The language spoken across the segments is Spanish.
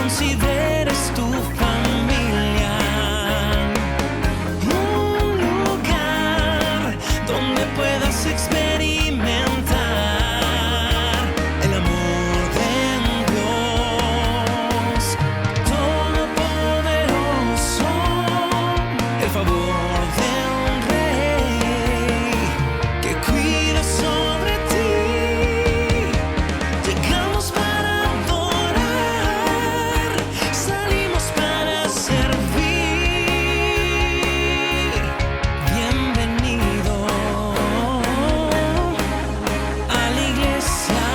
consideres tu familia. Un lugar donde puedas experimentar el amor de Dios Todopoderoso, el favor de un rey que cuida sobre ti. Llegamos para adorar, salimos para servir. Bienvenido a la iglesia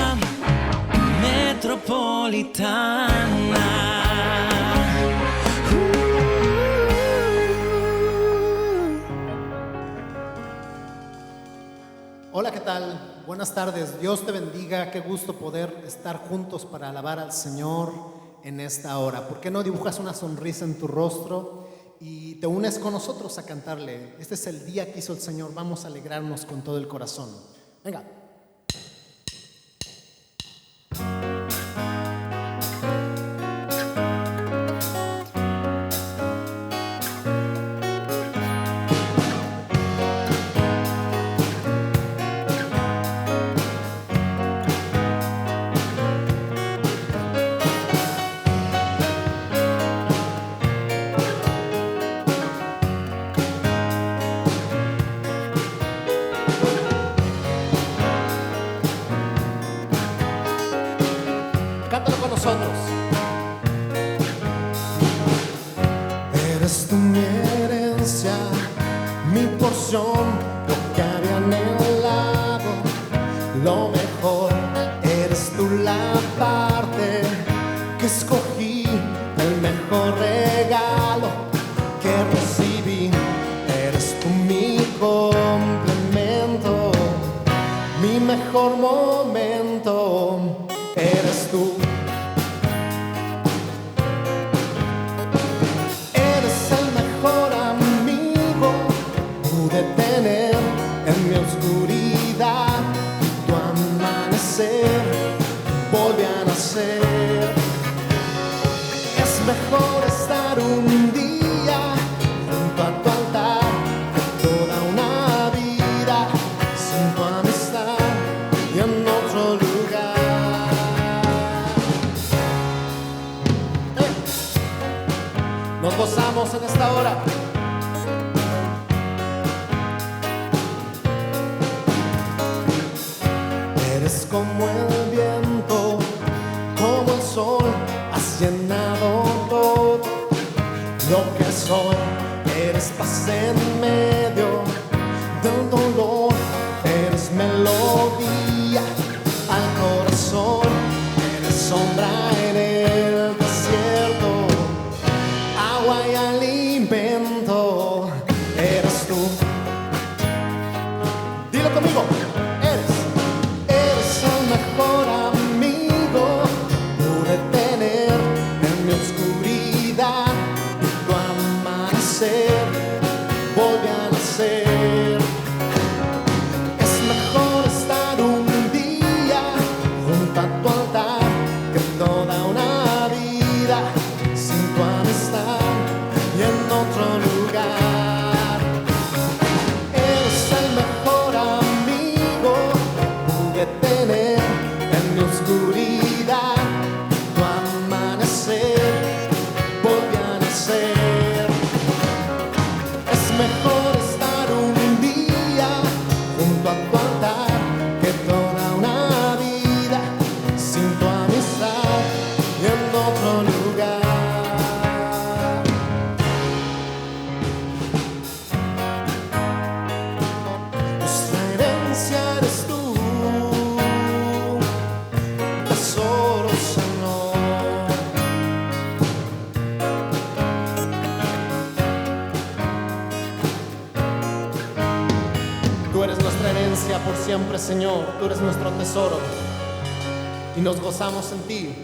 metropolitana. Hola, ¿qué tal? Buenas tardes. Dios te bendiga. Qué gusto poder estar juntos para alabar al Señor en esta hora. ¿Por qué no dibujas una sonrisa en tu rostro y te unes con nosotros a cantarle? Este es el día que hizo el Señor. Vamos a alegrarnos con todo el corazón. Venga. Cántalo con nosotros. Eres tú mi herencia, mi porción, lo que había anhelado, lo mejor. Eres tú la parte que escogí, el mejor regalo que recibí. Eres tú mi complemento, mi mejor momento. Eres tú. Eres el mejor amigo. Pude tener en mi oscuridad tu amanecer. Volví a nacer. Es mejor estar un día junto a tu altar que toda una vida sin tu amistad y en otro lugar. Nos gozamos en esta hora. Eres como el viento, como el sol, has llenado todo lo que soy. Eres paz en medio del dolor, eres melodía al corazón, eres sombra en el desierto, agua y alimento. Eres tú. Dilo conmigo. Eres el mejor amigo. Pude tener en mi oscuridad tu amanecer. Volví a nacer. Es mejor estar un día junto a tu altar que toda una vida sin tu amistad y en otro lugar. Eres el mejor amigo. Pude tener en mi oscuridad tu amanecer. Volví a nacer. Es mejor estar un día junto a tu altar que toda una vida sin tu amistad y en otro lugar. Nuestra herencia eres tú, tesoro Señor. Tú eres nuestra herencia por siempre, Señor. Tú eres nuestro tesoro y nos gozamos en ti.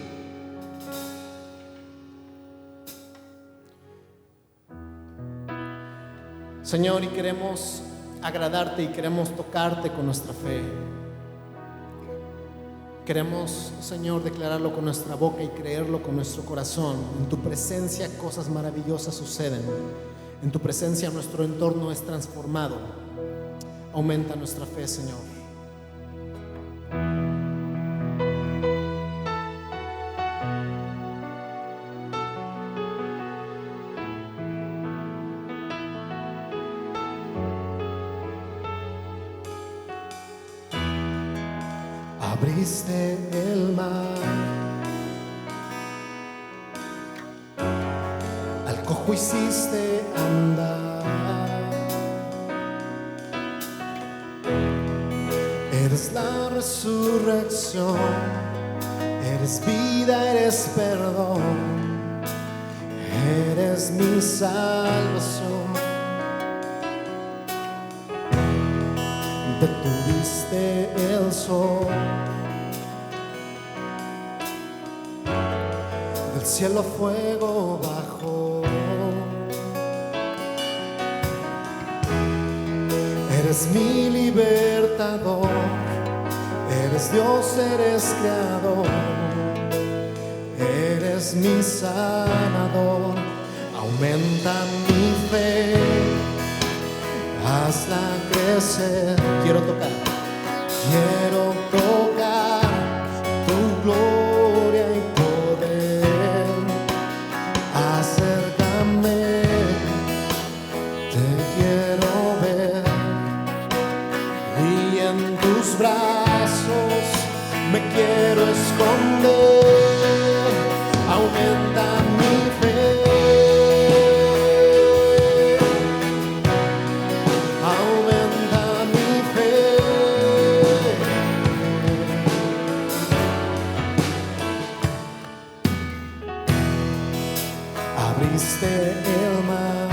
Señor, y queremos agradarte y queremos tocarte con nuestra fe. queremos, Señor, declararlo con nuestra boca y creerlo con nuestro corazón. En tu presencia cosas maravillosas suceden. En tu presencia nuestro entorno es transformado. Aumenta nuestra fe, Señor. Abriste el mar, al cojo hiciste andar. Eres la resurrección, eres vida, eres perdón, eres mi salvación. Detuviste el sol, del cielo fuego bajó. Eres mi libertador, eres Dios, eres creador, eres mi sanador. Aumenta mi fe, hazla crecer. Quiero tocar tu gloria y poder. Acércame, te quiero ver, y en tus brazos me quiero esconder. Aumenta mi fe, abriste el mar,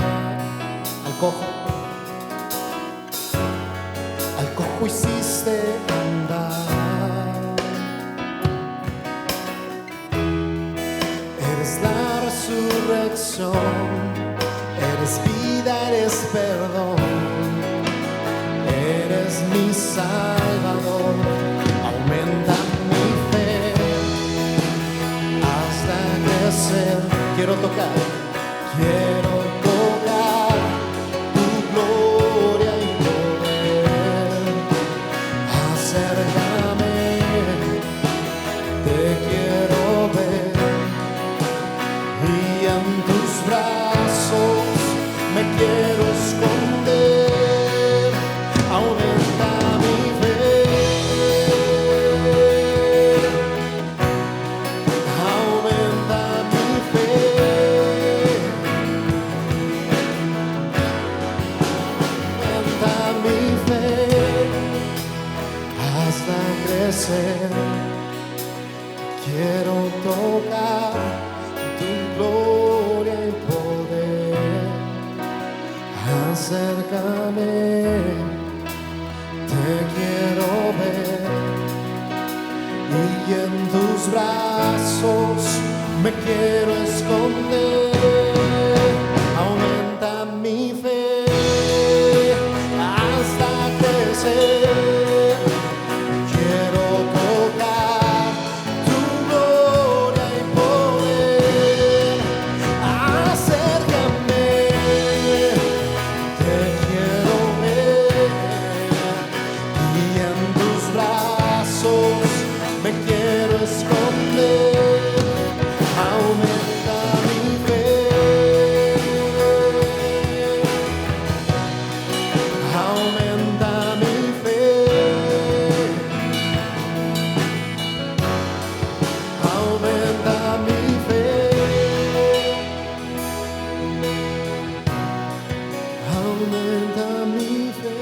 al cojo hiciste andar. Eres la resurrección, eres vida, eres perdón, eres mi salvador. Aumenta mi fe, hasta crecer. Quiero tocar tu gloria y poder. Acércame, te quiero ver, y en tus brazos me quiero esconder. Aumenta mi fe, aumenta mi fe, aumenta mi fe, hasta crecer. Quiero tocar tu gloria y poder. Acércame, te quiero ver, y en tus brazos me quiero esconder. Aumenta mi fe, hasta crecer. Quiero tocar tu gloria y poder. Acércame, te quiero ver, y en tus brazos me quiero esconder. Aumenta mi fe, aumenta mi fe, aumenta mi fe, aumenta mi fe.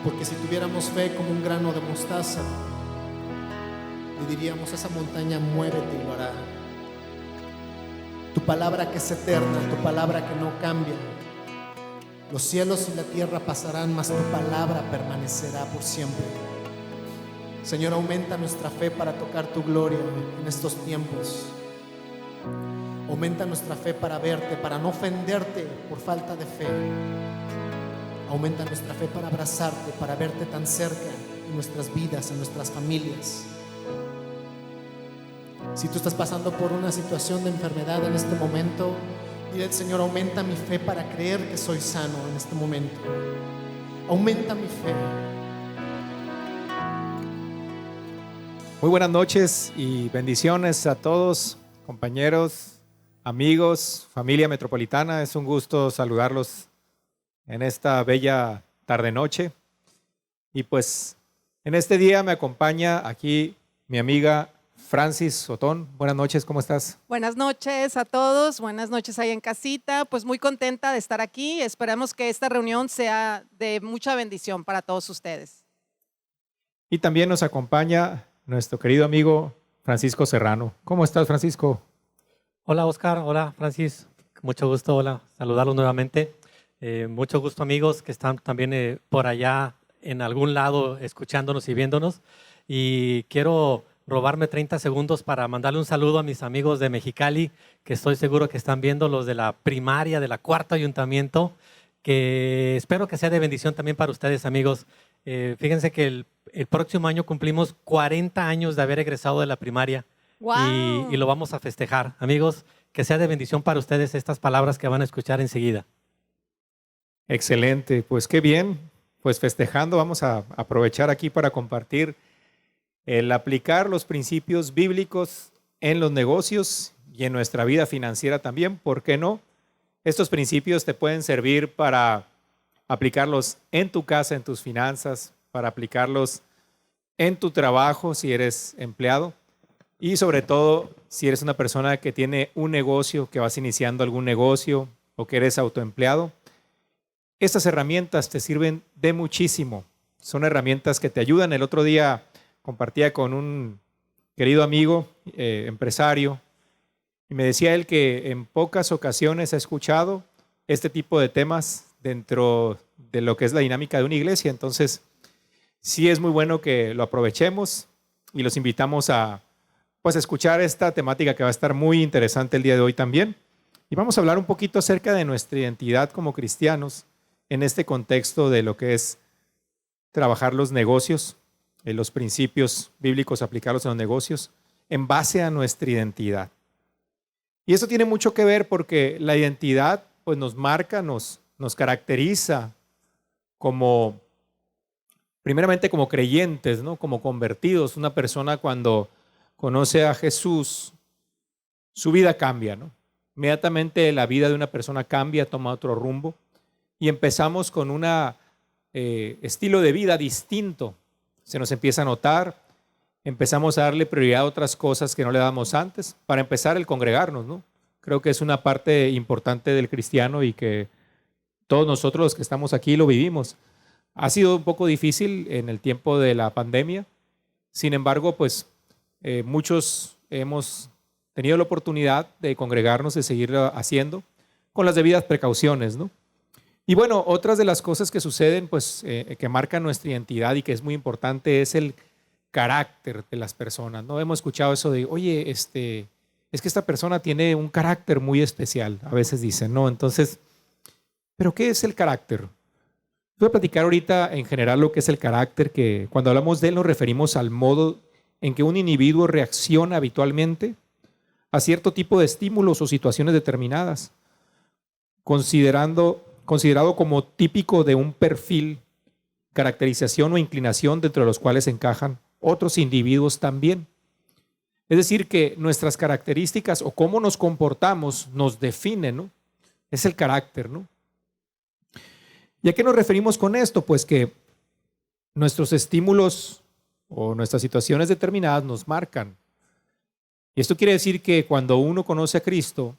Porque si tuviéramos fe como un grano de mostaza, le diríamos a esa montaña: muévete, y lo hará. Tu palabra que es eterna, tu palabra que no cambia. Los cielos y la tierra pasarán, mas tu palabra permanecerá por siempre. Señor, aumenta nuestra fe para tocar tu gloria en estos tiempos. Aumenta nuestra fe para verte, para no ofenderte por falta de fe. Aumenta nuestra fe para abrazarte, para verte tan cerca en nuestras vidas, en nuestras familias. Si tú estás pasando por una situación de enfermedad en este momento, dile al Señor: aumenta mi fe para creer que soy sano en este momento. Aumenta mi fe. Muy buenas noches y bendiciones a todos, compañeros, amigos, familia metropolitana. Es un gusto saludarlos en esta bella tarde-noche. Y pues en este día me acompaña aquí mi amiga Francis Sotón. Buenas noches, ¿cómo estás? Buenas noches a todos, buenas noches ahí en casita. Pues muy contenta de estar aquí. Esperamos que esta reunión sea de mucha bendición para todos ustedes. Y también nos acompaña nuestro querido amigo Francisco Serrano. ¿Cómo estás, Francisco? Hola, Oscar. Hola, Francis. Mucho gusto. Hola, saludarlos nuevamente. Mucho gusto, amigos que están también por allá en algún lado escuchándonos y viéndonos. Y quiero robarme 30 segundos para mandarle un saludo a mis amigos de Mexicali, que estoy seguro que están viendo, los de la primaria, de la cuarto ayuntamiento, que espero que sea de bendición también para ustedes, amigos. Fíjense que el próximo año cumplimos 40 años de haber egresado de la primaria. ¡Wow! Y lo vamos a festejar. Amigos, que sea de bendición para ustedes estas palabras que van a escuchar enseguida. Excelente, pues qué bien. Pues festejando, vamos a aprovechar aquí para compartir el aplicar los principios bíblicos en los negocios y en nuestra vida financiera también. ¿Por qué no? Estos principios te pueden servir para aplicarlos en tu casa, en tus finanzas, para aplicarlos en tu trabajo si eres empleado y sobre todo si eres una persona que tiene un negocio, que vas iniciando algún negocio o que eres autoempleado. Estas herramientas te sirven de muchísimo. Son herramientas que te ayudan. El otro día compartía con un querido amigo, empresario, y me decía él que en pocas ocasiones ha escuchado este tipo de temas dentro de lo que es la dinámica de una iglesia. Entonces, sí es muy bueno que lo aprovechemos y los invitamos a escuchar esta temática que va a estar muy interesante el día de hoy también. Y vamos a hablar un poquito acerca de nuestra identidad como cristianos en este contexto de lo que es trabajar los negocios, los principios bíblicos, aplicarlos en los negocios en base a nuestra identidad. Y eso tiene mucho que ver porque la identidad pues nos marca, nos caracteriza como, primeramente como creyentes, ¿no? Como convertidos. Una persona cuando conoce a Jesús, su vida cambia, ¿no? Inmediatamente la vida de una persona cambia, toma otro rumbo y empezamos con un estilo de vida distinto. Se nos empieza a notar, empezamos a darle prioridad a otras cosas que no le damos antes. Para empezar, el congregarnos, ¿no? Creo que es una parte importante del cristiano y que todos nosotros los que estamos aquí lo vivimos. Ha sido un poco difícil en el tiempo de la pandemia. Sin embargo, pues muchos hemos tenido la oportunidad de congregarnos, de seguir haciendo con las debidas precauciones, ¿no? Y bueno, otras de las cosas que suceden, pues que marcan nuestra identidad y que es muy importante es el carácter de las personas, ¿no? Hemos escuchado eso de, oye, es que esta persona tiene un carácter muy especial. A veces dicen, ¿no? Entonces, ¿pero qué es el carácter? Voy a platicar ahorita en general lo que es el carácter, que cuando hablamos de él nos referimos al modo en que un individuo reacciona habitualmente a cierto tipo de estímulos o situaciones determinadas, considerado como típico de un perfil, caracterización o inclinación dentro de los cuales encajan otros individuos también. Es decir, que nuestras características o cómo nos comportamos nos definen, ¿no? Es el carácter, ¿no? ¿Y a qué nos referimos con esto? Pues que nuestros estímulos o nuestras situaciones determinadas nos marcan. Y esto quiere decir que cuando uno conoce a Cristo,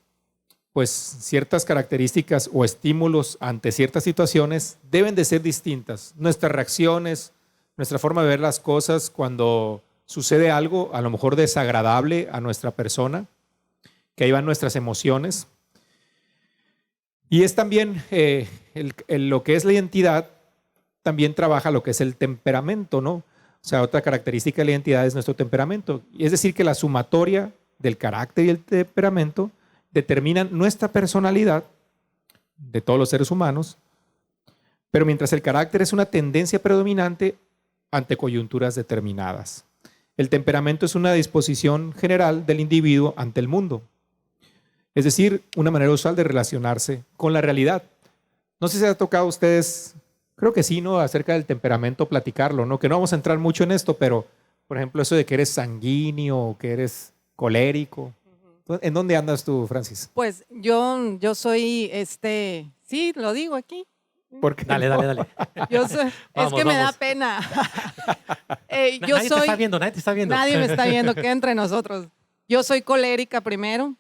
pues ciertas características o estímulos ante ciertas situaciones deben de ser distintas. Nuestras reacciones, nuestra forma de ver las cosas cuando sucede algo a lo mejor desagradable a nuestra persona, que ahí van nuestras emociones. Y es también lo que es la identidad, también trabaja lo que es el temperamento, ¿no? O sea, otra característica de la identidad es nuestro temperamento. Y es decir, que la sumatoria del carácter y el temperamento determinan nuestra personalidad de todos los seres humanos, Pero mientras el carácter es una tendencia predominante ante coyunturas determinadas. El temperamento es una disposición general del individuo ante el mundo. Es decir, una manera usual de relacionarse con la realidad. No sé si se ha tocado a ustedes, creo que sí, ¿no? Acerca del temperamento, platicarlo, ¿no? Que no vamos a entrar mucho en esto, pero, por ejemplo, eso de que eres sanguíneo o que eres colérico. ¿En dónde andas tú, Francis? Pues yo soy, sí, lo digo aquí. ¿Por qué Dale, no? dale, dale. Yo soy, Vamos, es que me da vamos. pena. Yo Nadie te soy, está viendo, nadie te está viendo. nadie me está viendo, queda entre nosotros. Yo soy colérica primero,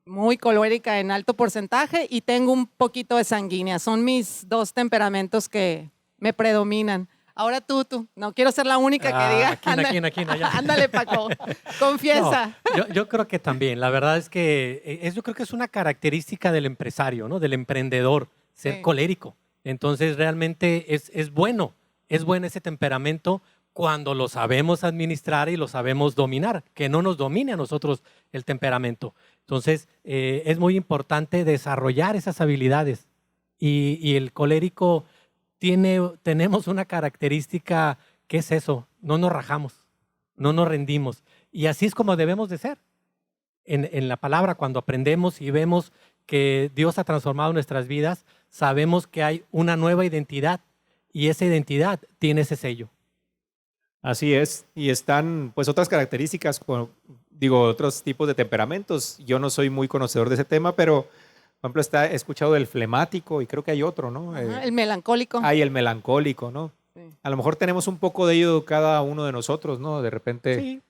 muy colérica en alto porcentaje y tengo un poquito de sanguínea. Son mis dos temperamentos que me predominan. Ahora tú, no quiero ser la única que diga. Aquí, allá. Ándale, Paco, confiesa. No, yo creo que también. La verdad es que yo creo que es una característica del empresario, ¿no? Del emprendedor, ser Sí. colérico. Entonces, realmente es bueno ese temperamento cuando lo sabemos administrar y lo sabemos dominar, que no nos domine a nosotros el temperamento. Entonces, es muy importante desarrollar esas habilidades. Y el colérico tenemos una característica que es eso, no nos rajamos, no nos rendimos. Y así es como debemos de ser. En la palabra, cuando aprendemos y vemos que Dios ha transformado nuestras vidas, sabemos que hay una nueva identidad y esa identidad tiene ese sello. Así es. Y están pues otras características, otros tipos de temperamentos. Yo no soy muy conocedor de ese tema, pero por ejemplo, he escuchado del flemático y creo que hay otro, ¿no? Ajá, el melancólico. Hay el melancólico, ¿no? Sí. A lo mejor tenemos un poco de ello cada uno de nosotros, ¿no? De repente, Sí,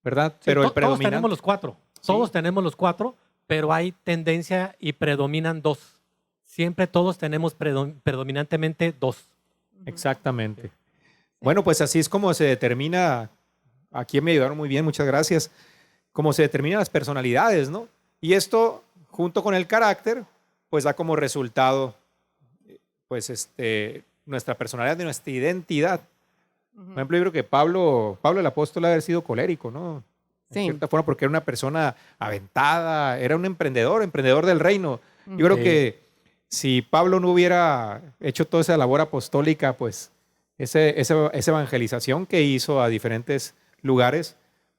¿verdad? sí, Pero el todos predominante. tenemos los cuatro. Sí. Todos tenemos los cuatro, pero hay tendencia y predominan dos. Siempre todos tenemos predominantemente dos. Exactamente. Bueno, pues así es como se determina, aquí me ayudaron muy bien, muchas gracias, cómo se determinan las personalidades, ¿no? Y esto, junto con el carácter, pues da como resultado, pues nuestra personalidad, nuestra identidad. Por ejemplo, yo creo que Pablo el apóstol ha de haber sido colérico, ¿no? En Sí. cierta forma, porque era una persona aventada, era un emprendedor del reino. Yo creo Sí. que si Pablo no hubiera hecho toda esa labor apostólica, pues esa evangelización que hizo a diferentes lugares,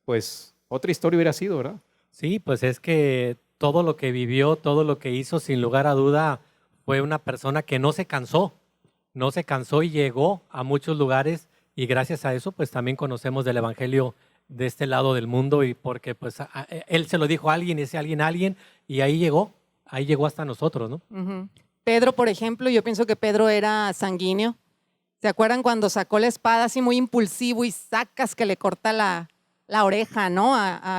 pues otra historia hubiera sido, ¿verdad? Sí, pues es que todo lo que vivió, todo lo que hizo, sin lugar a duda, fue una persona que no se cansó y llegó a muchos lugares y gracias a eso, pues también conocemos del evangelio de este lado del mundo y porque pues él se lo dijo a alguien, ese alguien y ahí llegó hasta nosotros, ¿no? Ujú. Pedro, por ejemplo, yo pienso que Pedro era sanguíneo. ¿Se acuerdan cuando sacó la espada así muy impulsivo y sacas que le corta la oreja, ¿no?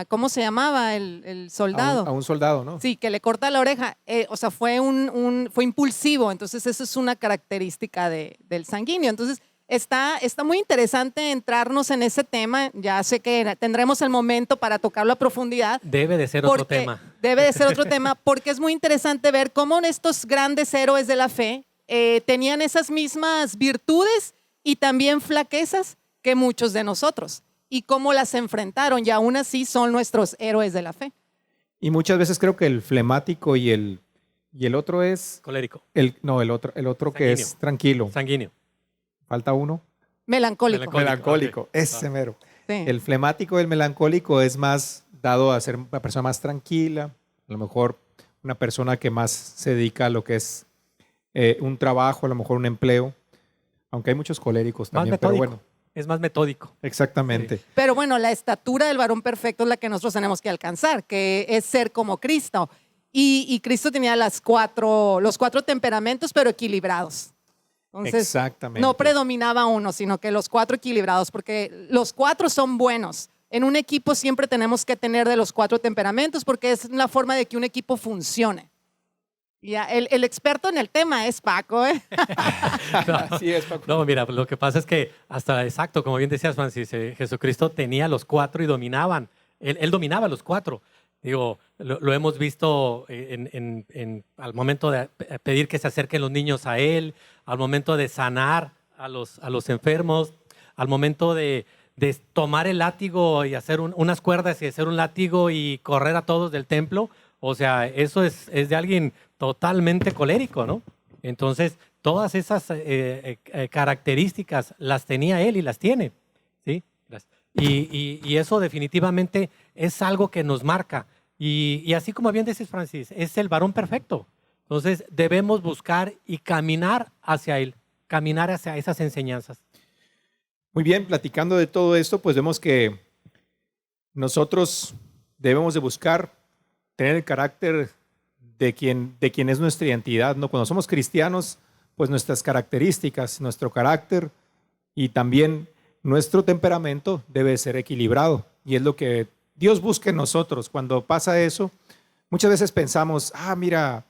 ¿Cómo se llamaba el soldado? A un soldado, ¿no? Sí, que le corta la oreja. O sea, fue impulsivo. Entonces, esa es una característica del sanguíneo. Entonces, está muy interesante entrarnos en ese tema. Ya sé que tendremos el momento para tocarlo a profundidad. Debe de ser otro Porque tema. Debe de ser otro tema, porque es muy interesante ver cómo estos grandes héroes de la fe tenían esas mismas virtudes y también flaquezas que muchos de nosotros, y cómo las enfrentaron, y aún así son nuestros héroes de la fe. Y muchas veces creo que el flemático y el otro es, Colérico, el otro que es Sanguíneo. tranquilo. sanguíneo. Falta uno. Melancólico. Melancólico. ok. Ese mero. Sí. El flemático y el melancólico es más dado a ser una persona más tranquila, a lo mejor una persona que más se dedica a lo que es un trabajo, a lo mejor un empleo, aunque hay muchos coléricos Más también, pero metódico. bueno, Es más metódico. exactamente. Pero bueno, la estatura del varón perfecto es la que nosotros tenemos que alcanzar, que es ser como Cristo. Y Cristo tenía los cuatro temperamentos, pero equilibrados. Entonces, Exactamente. no predominaba uno, sino que los cuatro equilibrados, porque los cuatro son buenos. En un equipo siempre tenemos que tener de los cuatro temperamentos, porque es la forma de que un equipo funcione. Ya, el experto en el tema es Paco, ¿eh? Así es, Paco. No, mira, lo que pasa es que hasta exacto, como bien decías, Francis, Jesucristo tenía los cuatro y dominaban. Él dominaba los cuatro. Digo, lo hemos visto al momento de pedir que se acerquen los niños a él, al momento de sanar a los enfermos, al momento de tomar el látigo y hacer unas cuerdas y hacer un látigo y correr a todos del templo. O sea, eso es de alguien totalmente colérico, ¿no? Entonces, todas esas características las tenía él y las tiene. ¿Sí? Y eso definitivamente es algo que nos marca. Y así como bien dices, Francis, es el varón perfecto. Entonces debemos buscar y caminar hacia él, caminar hacia esas enseñanzas. Muy bien, platicando de todo esto, pues vemos que nosotros debemos de buscar tener el carácter de quien es nuestra identidad, ¿no? Cuando somos cristianos, pues nuestras características, nuestro carácter y también nuestro temperamento debe ser equilibrado. Y es lo que Dios busca en nosotros. Cuando pasa eso, muchas veces pensamos, mira,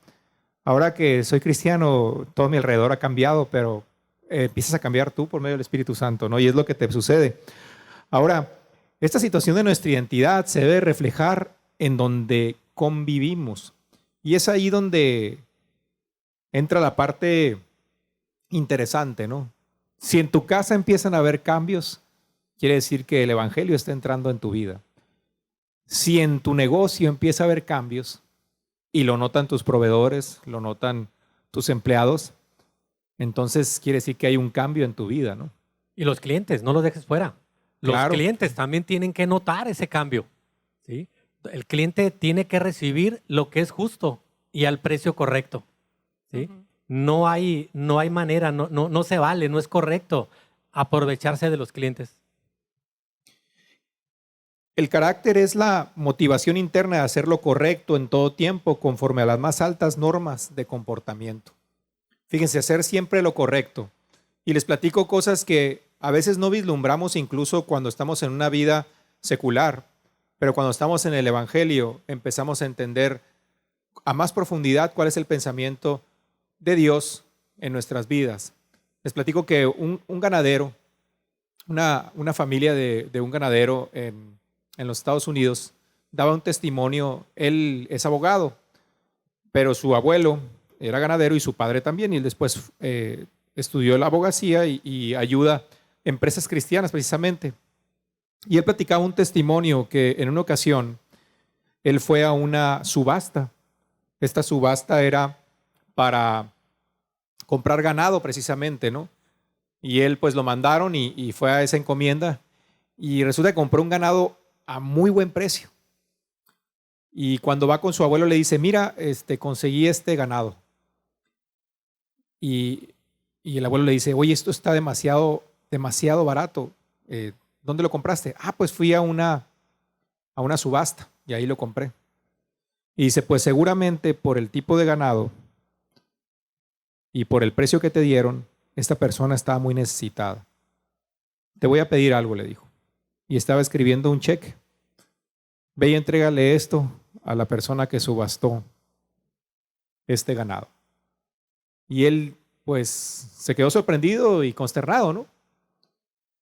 ahora que soy cristiano, todo mi alrededor ha cambiado, pero empiezas a cambiar tú por medio del Espíritu Santo, ¿no? Y es lo que te sucede. Ahora, esta situación de nuestra identidad se debe reflejar en donde convivimos. Y es ahí donde entra la parte interesante, ¿no? Si en tu casa empiezan a haber cambios, quiere decir que el Evangelio está entrando en tu vida. Si en tu negocio empieza a haber cambios, y lo notan tus proveedores, lo notan tus empleados, entonces quiere decir que hay un cambio en tu vida, ¿no? Y los clientes, no los dejes fuera. Los Claro. clientes también tienen que notar ese cambio, ¿sí? El cliente tiene que recibir lo que es justo y al precio correcto, ¿sí? Ujú. No hay manera, no se vale, no es correcto aprovecharse de los clientes. El carácter es la motivación interna de hacer lo correcto en todo tiempo conforme a las más altas normas de comportamiento. Fíjense, hacer siempre lo correcto. Y les platico cosas que a veces no vislumbramos incluso cuando estamos en una vida secular, pero cuando estamos en el Evangelio empezamos a entender a más profundidad cuál es el pensamiento de Dios en nuestras vidas. Les platico que un ganadero, una familia de un ganadero en los Estados Unidos, daba un testimonio. Él es abogado, pero su abuelo era ganadero y su padre también, y él después estudió la abogacía y ayuda a empresas cristianas precisamente. Y él platicaba un testimonio que en una ocasión él fue a una subasta. Esta subasta era para comprar ganado precisamente, ¿no? Y él pues lo mandaron y fue a esa encomienda y resulta que compró un ganado a muy buen precio. Y cuando va con su abuelo le dice, mira, conseguí este ganado. Y el abuelo le dice, oye, esto está demasiado barato. ¿Dónde lo compraste? Pues fui a una subasta y ahí lo compré. Y dice, pues seguramente por el tipo de ganado y por el precio que te dieron, esta persona estaba muy necesitada. Te voy a pedir algo, le dijo. Y estaba escribiendo un cheque. Ve y entrégale esto a la persona que subastó este ganado. Y él, pues, se quedó sorprendido y consternado, ¿no?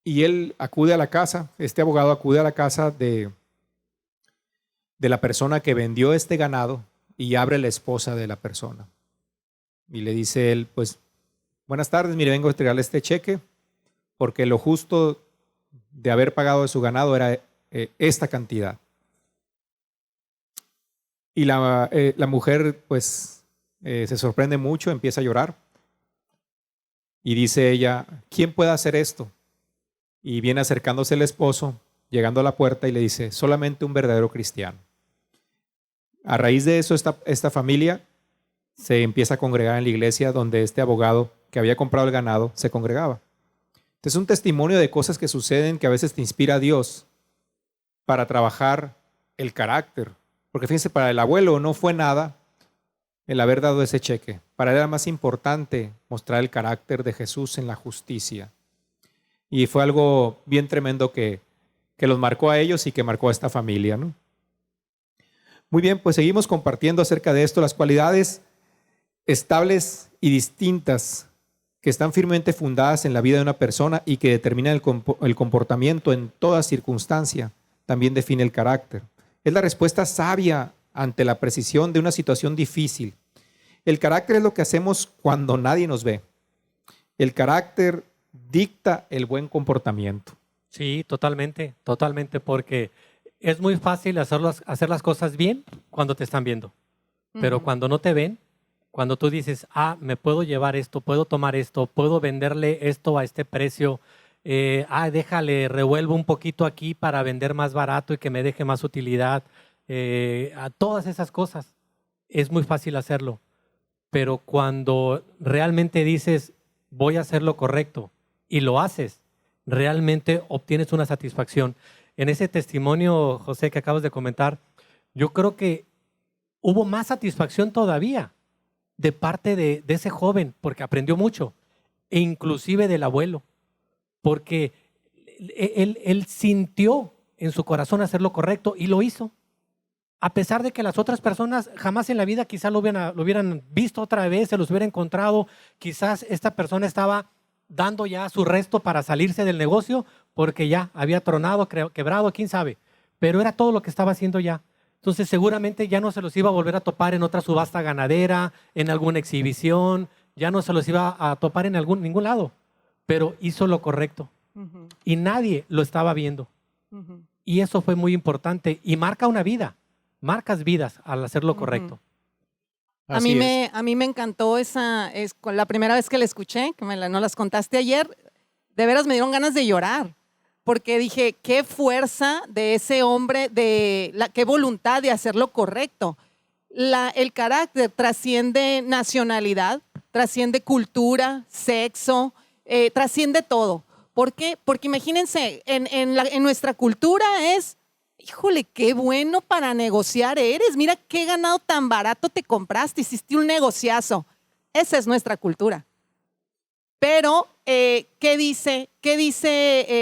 Y él acude a la casa, este abogado acude a la casa de la persona que vendió este ganado y abre la esposa de la persona. Y le dice él, pues, buenas tardes, mire, vengo a entregarle este cheque porque lo justo de haber pagado de su ganado era esta cantidad. Y la mujer, pues, se sorprende mucho, empieza a llorar. Y dice ella, ¿quién puede hacer esto? Y viene acercándose el esposo, llegando a la puerta y le dice, solamente un verdadero cristiano. A raíz de eso, esta familia se empieza a congregar en la iglesia donde este abogado que había comprado el ganado se congregaba. Entonces, es un testimonio de cosas que suceden que a veces te inspira a Dios para trabajar el carácter. Porque fíjense, para el abuelo no fue nada el haber dado ese cheque. Para él era más importante mostrar el carácter de Jesús en la justicia. Y fue algo bien tremendo que los marcó a ellos y que marcó a esta familia, ¿no? Muy bien, pues seguimos compartiendo acerca de esto, las cualidades estables y distintas que están firmemente fundadas en la vida de una persona y que determinan el comportamiento en toda circunstancia, también define el carácter. Es la respuesta sabia ante la precisión de una situación difícil. El carácter es lo que hacemos cuando nadie nos ve. El carácter dicta el buen comportamiento. Sí, totalmente, porque es muy fácil hacer las cosas bien cuando te están viendo, pero Ujú. cuando no te ven, Cuando tú dices, me puedo llevar esto, puedo tomar esto, puedo venderle esto a este precio, déjale, revuelvo un poquito aquí para vender más barato y que me deje más utilidad, a todas esas cosas, es muy fácil hacerlo. Pero cuando realmente dices, voy a hacer lo correcto y lo haces, realmente obtienes una satisfacción. En ese testimonio, José, que acabas de comentar, yo creo que hubo más satisfacción todavía de parte de ese joven, porque aprendió mucho, e inclusive del abuelo, porque él sintió en su corazón hacer lo correcto y lo hizo. A pesar de que las otras personas jamás en la vida quizás lo hubieran visto otra vez, se los hubiera encontrado, quizás esta persona estaba dando ya su resto para salirse del negocio porque ya había tronado, quebrado, quién sabe, pero era todo lo que estaba haciendo ya. Entonces seguramente ya no se los iba a volver a topar en otra subasta ganadera, en alguna exhibición, ya no se los iba a topar en ningún lado, pero hizo lo correcto y nadie lo estaba viendo. Y eso fue muy importante y marca una vida. Marcas vidas al hacer lo correcto. A mí me encantó la primera vez que la escuché, que nos las contaste ayer, de veras me dieron ganas de llorar, porque dije, qué fuerza de ese hombre, qué voluntad de hacer lo correcto. El carácter trasciende nacionalidad, trasciende cultura, sexo, trasciende todo. ¿Por qué? Porque imagínense, en nuestra cultura es, híjole, qué bueno para negociar eres. Mira qué ganado tan barato te compraste, hiciste un negociazo. Esa es nuestra cultura. Pero, ¿qué dice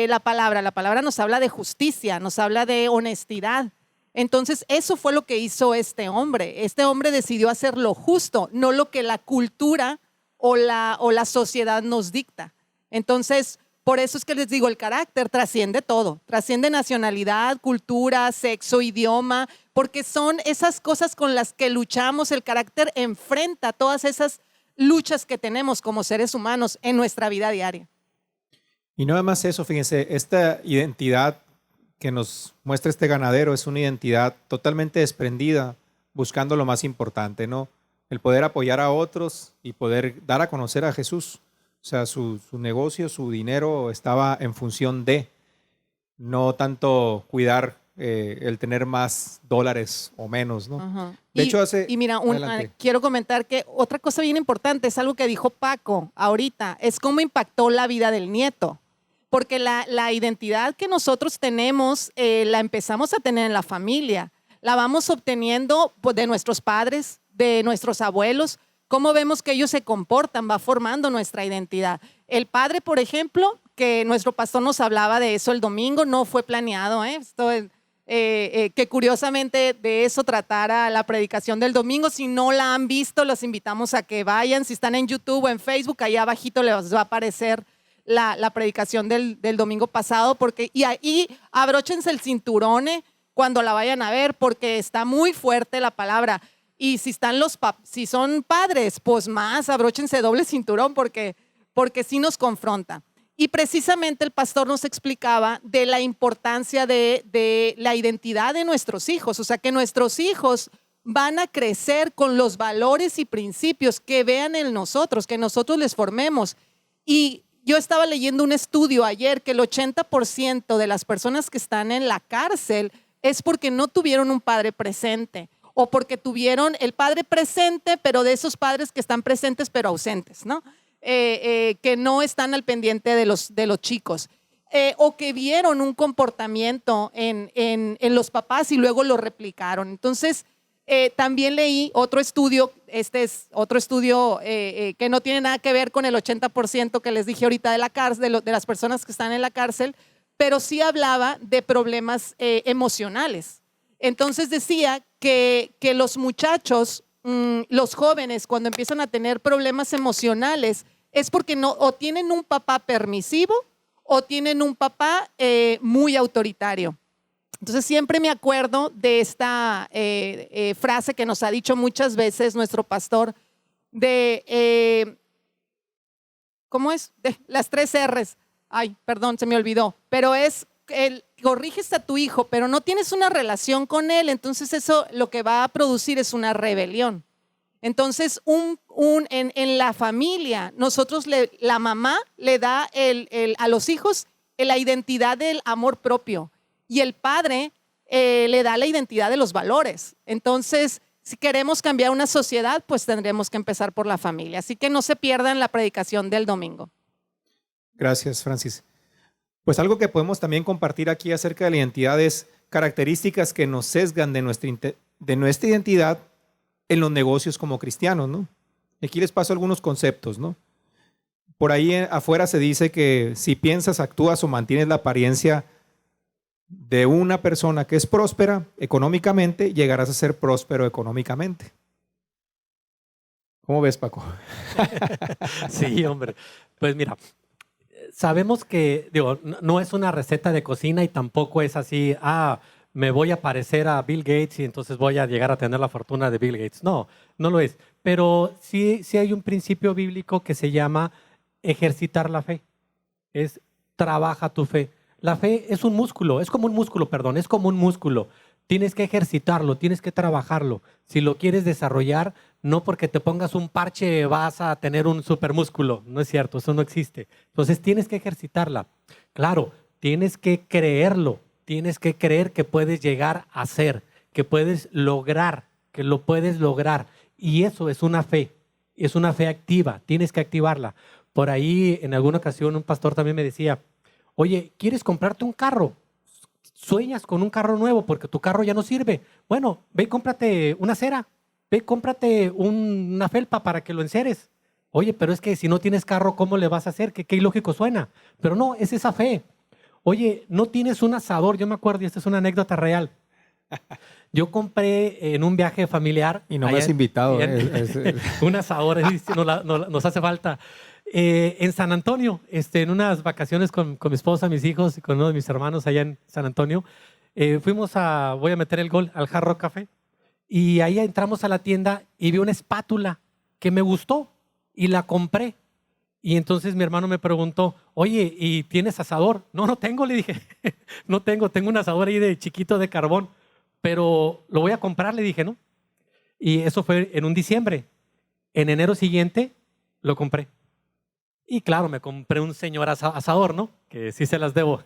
la palabra? La palabra nos habla de justicia, nos habla de honestidad. Entonces, eso fue lo que hizo este hombre. Este hombre decidió hacer lo justo, no lo que la cultura o la sociedad nos dicta. Entonces, por eso es que les digo, el carácter trasciende todo, trasciende nacionalidad, cultura, sexo, idioma, porque son esas cosas con las que luchamos. El carácter enfrenta todas esas luchas que tenemos como seres humanos en nuestra vida diaria. Y no nada más eso, fíjense, esta identidad que nos muestra este ganadero es una identidad totalmente desprendida, buscando lo más importante, ¿no? El poder apoyar a otros y poder dar a conocer a Jesús. O sea, su negocio, su dinero estaba en función de, no tanto cuidar el tener más dólares o menos, ¿no? Ajá. De hecho, mira, adelante. quiero comentar que otra cosa bien importante, es algo que dijo Paco ahorita, es cómo impactó la vida del nieto. Porque la identidad que nosotros tenemos, la empezamos a tener en la familia. La vamos obteniendo de nuestros padres, de nuestros abuelos. Cómo vemos que ellos se comportan, va formando nuestra identidad. El padre, por ejemplo, que nuestro pastor nos hablaba de eso el domingo, no fue planeado, que curiosamente de eso tratara la predicación del domingo. Si no la han visto, los invitamos a que vayan. Si están en YouTube o en Facebook, allá abajito les va a aparecer la predicación del domingo pasado, y ahí abróchense el cinturón cuando la vayan a ver, porque está muy fuerte la palabra. Y si son padres, pues más, abróchense doble cinturón, porque sí nos confronta. Y precisamente el pastor nos explicaba de la importancia de la identidad de nuestros hijos. O sea, que nuestros hijos van a crecer con los valores y principios que vean en nosotros, que nosotros les formemos. Y yo estaba leyendo un estudio ayer que el 80% de las personas que están en la cárcel es porque no tuvieron un padre presente, o porque tuvieron el padre presente, pero de esos padres que están presentes pero ausentes, ¿no? Que no están al pendiente de los chicos, o que vieron un comportamiento en los papás y luego lo replicaron. Entonces, también leí otro estudio, este es otro estudio que no tiene nada que ver con el 80% que les dije ahorita de la cárcel, de las personas que están en la cárcel, pero sí hablaba de problemas emocionales. Entonces decía que los muchachos, los jóvenes, cuando empiezan a tener problemas emocionales, es porque o tienen un papá permisivo o tienen un papá muy autoritario. Entonces siempre me acuerdo de esta frase que nos ha dicho muchas veces nuestro pastor ¿cómo es? De las 3 R's. Ay, perdón, se me olvidó. Pero es corriges a tu hijo, pero no tienes una relación con él, entonces eso lo que va a producir es una rebelión. Entonces, en la familia, la mamá le da a los hijos la identidad del amor propio y el padre le da la identidad de los valores. Entonces, si queremos cambiar una sociedad, pues tendremos que empezar por la familia. Así que no se pierdan la predicación del domingo. Gracias, Francis. Pues algo que podemos también compartir aquí acerca de la identidad es características que nos sesgan de nuestra identidad en los negocios como cristianos, ¿no? Aquí les paso algunos conceptos, ¿no? Por ahí afuera se dice que si piensas, actúas o mantienes la apariencia de una persona que es próspera económicamente, llegarás a ser próspero económicamente. ¿Cómo ves, Paco? Sí, hombre. Pues mira, sabemos que, digo, no es una receta de cocina y tampoco es así, me voy a parecer a Bill Gates y entonces voy a llegar a tener la fortuna de Bill Gates. No, no lo es. Pero sí hay un principio bíblico que se llama ejercitar la fe. Es trabaja tu fe. La fe es un músculo, es como un músculo. Tienes que ejercitarlo, tienes que trabajarlo. Si lo quieres desarrollar, no porque te pongas un parche vas a tener un supermúsculo. No es cierto, eso no existe. Entonces tienes que ejercitarla. Claro, tienes que creerlo. Tienes que creer que puedes llegar a ser, que puedes lograr, que lo puedes lograr. Y eso es una fe activa, tienes que activarla. Por ahí en alguna ocasión un pastor también me decía, oye, ¿quieres comprarte un carro? Sueñas con un carro nuevo porque tu carro ya no sirve. Bueno, ve y cómprate una cera, ve y cómprate una felpa para que lo enceres. Oye, pero es que si no tienes carro, ¿cómo le vas a hacer? Qué ilógico suena. Pero no, es esa fe. Oye, no tienes un asador. Yo me acuerdo, y esta es una anécdota real. Yo compré en un viaje familiar. Y no me has invitado. Un asador, nos hace falta. En San Antonio, en unas vacaciones con mi esposa, mis hijos y con uno de mis hermanos allá en San Antonio, voy a meter el gol al Hard Rock Café. Y ahí entramos a la tienda y vi una espátula que me gustó y la compré. Y entonces mi hermano me preguntó, oye, ¿y tienes asador? No tengo, le dije. No tengo un asador ahí de chiquito de carbón, pero lo voy a comprar, le dije, ¿no? Y eso fue en un diciembre. En enero siguiente lo compré. Y claro, me compré un señor asador, ¿no? Que sí se las debo.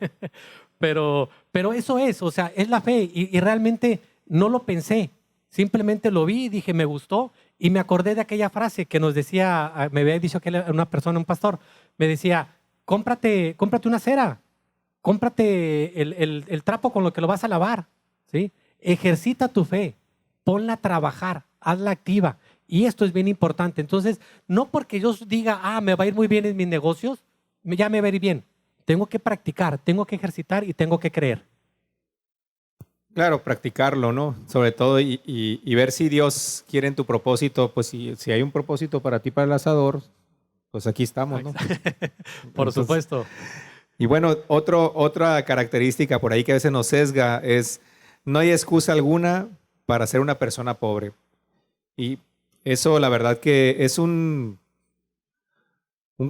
Pero eso es, o sea, es la fe. Y realmente no lo pensé. Simplemente lo vi y dije, me gustó. Y me acordé de aquella frase que nos decía, me había dicho una persona, un pastor, me decía, cómprate una cera, cómprate el trapo con lo que lo vas a lavar, ¿sí? Ejercita tu fe, ponla a trabajar, hazla activa. Y esto es bien importante. Entonces, no porque yo diga, me va a ir muy bien en mis negocios, ya me va a ir bien. Tengo que practicar, tengo que ejercitar y tengo que creer. Claro, practicarlo, ¿no? Sobre todo y ver si Dios quiere en tu propósito, pues si hay un propósito para ti para el asador, pues aquí estamos, ¿no? Por supuesto. Y bueno, otra característica por ahí que a veces nos sesga es no hay excusa alguna para ser una persona pobre. Y eso la verdad que es un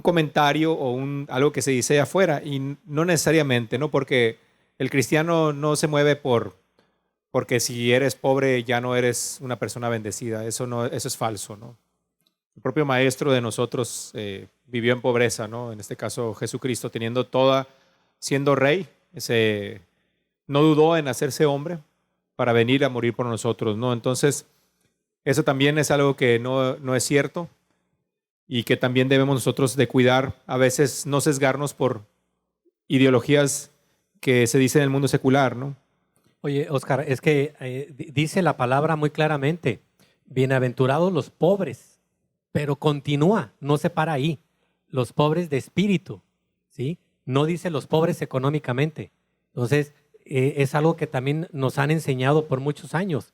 comentario o algo que se dice afuera y no necesariamente, ¿no? Porque el cristiano no se mueve porque si eres pobre ya no eres una persona bendecida. Eso es falso, ¿no? El propio maestro de nosotros vivió en pobreza, ¿no? En este caso Jesucristo, teniendo toda, siendo rey, no dudó en hacerse hombre para venir a morir por nosotros, ¿no? Entonces, eso también es algo que no es cierto y que también debemos nosotros de cuidar, a veces no sesgarnos por ideologías que se dicen en el mundo secular, ¿no? Oye, Oscar, es que dice la palabra muy claramente, bienaventurados los pobres, pero continúa, no se para ahí, los pobres de espíritu, ¿sí? No dice los pobres económicamente. Entonces, es algo que también nos han enseñado por muchos años.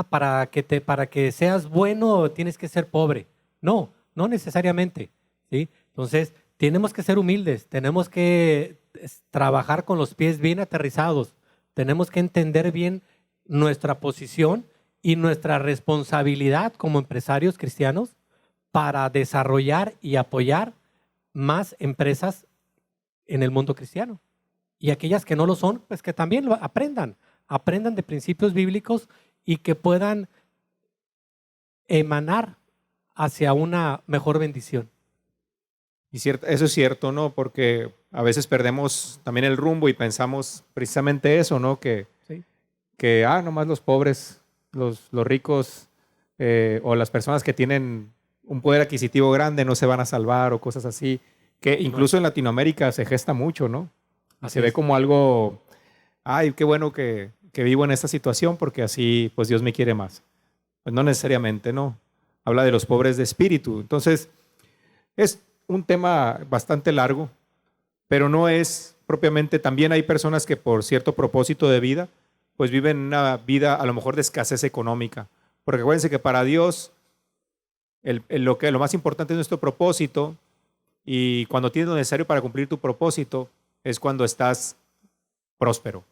Para que seas bueno tienes que ser pobre. No necesariamente, ¿sí? Entonces, tenemos que ser humildes, tenemos que trabajar con los pies bien aterrizados, tenemos que entender bien nuestra posición y nuestra responsabilidad como empresarios cristianos para desarrollar y apoyar más empresas en el mundo cristiano. Y aquellas que no lo son, pues que también lo aprendan de principios bíblicos y que puedan emanar hacia una mejor bendición. Y eso es cierto, ¿no? Porque a veces perdemos también el rumbo y pensamos precisamente eso, ¿no? ¿Sí? Que nomás los pobres, los ricos o las personas que tienen un poder adquisitivo grande no se van a salvar o cosas así, que incluso en Latinoamérica se gesta mucho, ¿no? Y Así se ve es. como algo, ay, qué bueno que vivo en esta situación porque así pues Dios me quiere más. Pues no necesariamente, ¿no? Habla de los pobres de espíritu. Entonces, es un tema bastante largo, pero no es propiamente, también hay personas que por cierto propósito de vida, pues viven una vida a lo mejor de escasez económica. Porque acuérdense que para Dios lo más importante es nuestro propósito, y cuando tienes lo necesario para cumplir tu propósito es cuando estás próspero.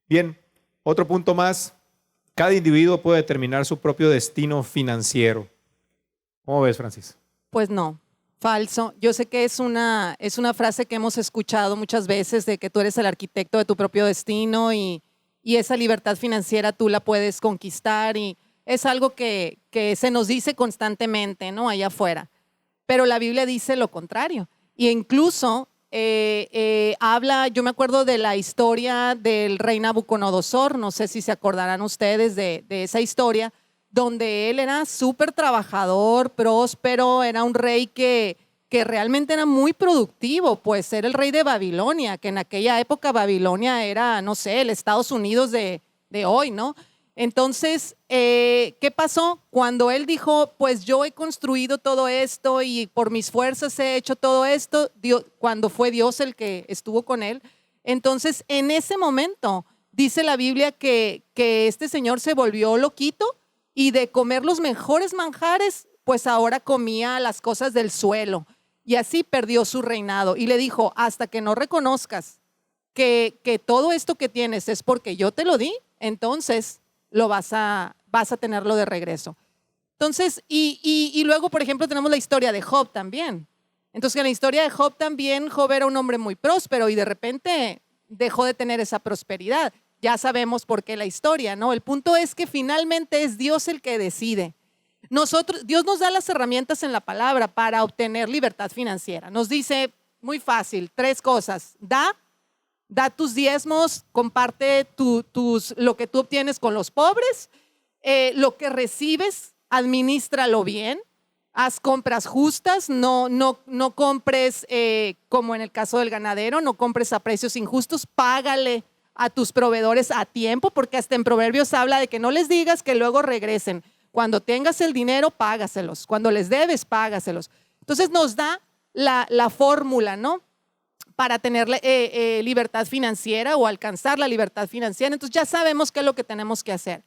Bien, otro punto más. Cada individuo puede determinar su propio destino financiero. ¿Cómo ves, Francis? Pues no, falso. Yo sé que es una frase que hemos escuchado muchas veces de que tú eres el arquitecto de tu propio destino y esa libertad financiera tú la puedes conquistar, y es algo que se nos dice constantemente, ¿no? Allá afuera. Pero la Biblia dice lo contrario. Y incluso habla, yo me acuerdo de la historia del rey Nabucodonosor, no sé si se acordarán ustedes de esa historia, donde él era súper trabajador, próspero, era un rey que realmente era muy productivo, pues era el rey de Babilonia, que en aquella época Babilonia era, no sé, el Estados Unidos de hoy, ¿no? Entonces, ¿qué pasó? Cuando él dijo, pues yo he construido todo esto y por mis fuerzas he hecho todo esto, cuando fue Dios el que estuvo con él, entonces en ese momento dice la Biblia que este señor se volvió loquito, y de comer los mejores manjares, pues ahora comía las cosas del suelo, y así perdió su reinado. Y le dijo, hasta que no reconozcas que todo esto que tienes es porque yo te lo di, entonces vas a tenerlo de regreso. Entonces, y luego, por ejemplo, tenemos la historia de Job también. Entonces, en la historia de Job también, Job era un hombre muy próspero y de repente dejó de tener esa prosperidad. Ya sabemos por qué la historia, ¿no? El punto es que finalmente es Dios el que decide. Dios nos da las herramientas en la palabra para obtener libertad financiera. Nos dice muy fácil, 3 cosas. Da tus diezmos, comparte lo que tú obtienes con los pobres. Lo que recibes, adminístralo bien. Haz compras justas, no compres como en el caso del ganadero, no compres a precios injustos, págale a tus proveedores a tiempo, porque hasta en Proverbios habla de que no les digas que luego regresen. Cuando tengas el dinero, págaselos. Cuando les debes, págaselos. Entonces nos da la fórmula, ¿no? Para tener libertad financiera o alcanzar la libertad financiera. Entonces ya sabemos qué es lo que tenemos que hacer.